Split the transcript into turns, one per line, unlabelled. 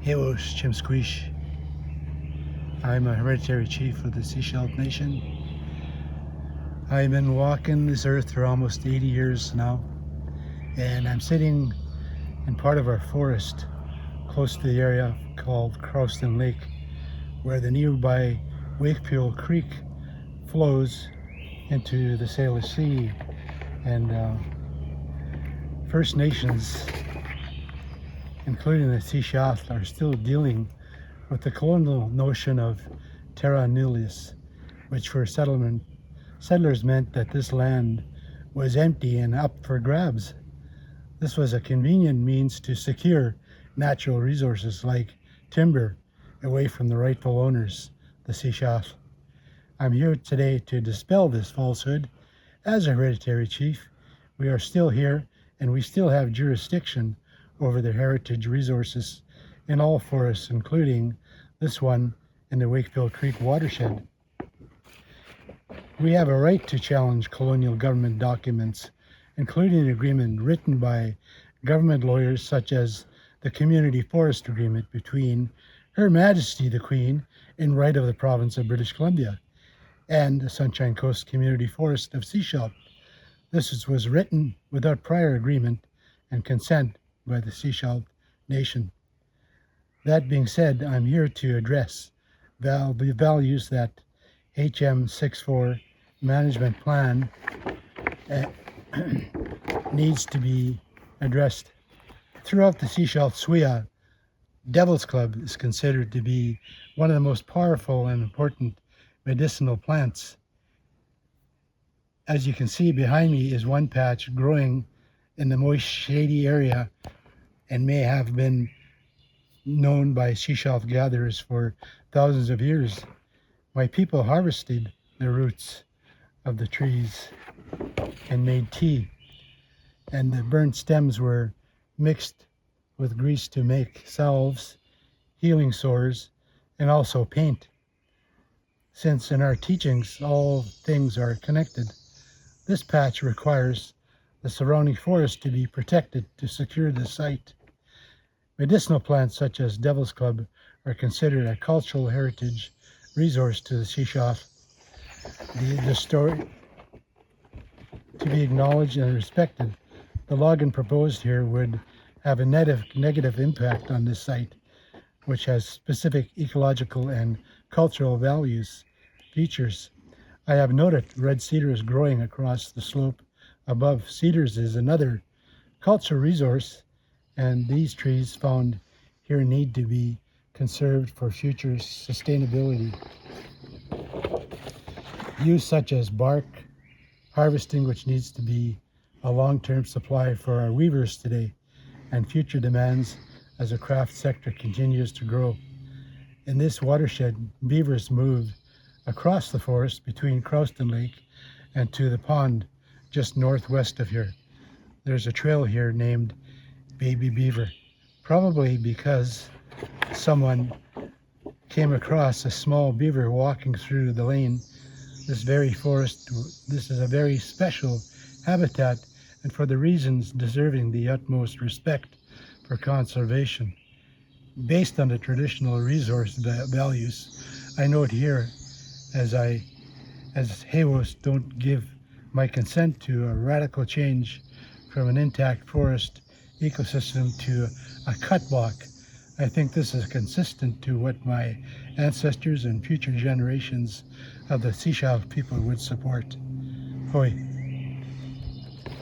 hiwus HM64. I'm a hereditary chief of the Shishalh Nation. I've been walking this earth for almost 80 years now, and I'm sitting in part of our forest close to the area called Craigan Lake, where the nearby Wakefield Creek flows into the Salish Sea. And First Nations, including the shishalh, are still dealing with the colonial notion of terra nullius, which for settlers meant that this land was empty and up for grabs. This was a convenient means to secure natural resources like timber away from the rightful owners, the shishalh. I'm here today to dispel this falsehood. As a hereditary chief, we are still here and we still have jurisdiction over the heritage resources in all forests, including this one in the Wakefield Creek watershed. We have a right to challenge colonial government documents, including an agreement written by government lawyers such as the Community Forest Agreement between Her Majesty the Queen in right of the province of British Columbia and the Sunshine Coast Community Forest of Shishalh. This was written without prior agreement and consent by the Shishalh Nation. That being said, I'm here to address the values that HM64 management plan needs to be addressed. Throughout the Shishalh Swia, Devil's Club is considered to be one of the most powerful and important medicinal plants. As you can see behind me is one patch growing in the moist, shady area and may have been known by shishalh gatherers for thousands of years. My people harvested the roots of the trees and made tea, and the burnt stems were mixed with grease to make salves, healing sores, and also paint. Since in our teachings all things are connected, this patch requires the surrounding forest to be protected to secure the site. Medicinal plants such as Devil's Club are considered a cultural heritage resource to the shishalh. The story to be acknowledged and respected. The logging proposed here would have a negative impact on this site, which has specific ecological and cultural features. I have noted red cedars growing across the slope above. Cedars is another cultural resource, and these trees found here need to be conserved for future sustainability. Use such as bark harvesting, which needs to be a long-term supply for our weavers today, and future demands as the craft sector continues to grow. In this watershed, beavers move across the forest between Craigan Lake and to the pond just northwest of here. There's a trail here named Baby Beaver, probably because someone came across a small beaver walking through the lane. This very forest, this is a very special habitat, and for the reasons deserving the utmost respect for conservation. Based on the traditional resource values, I note here, as hiwus, don't give my consent to a radical change from an intact forest ecosystem to a cut block. I think this is consistent to what my ancestors and future generations of the shishalh people would support. Hoi.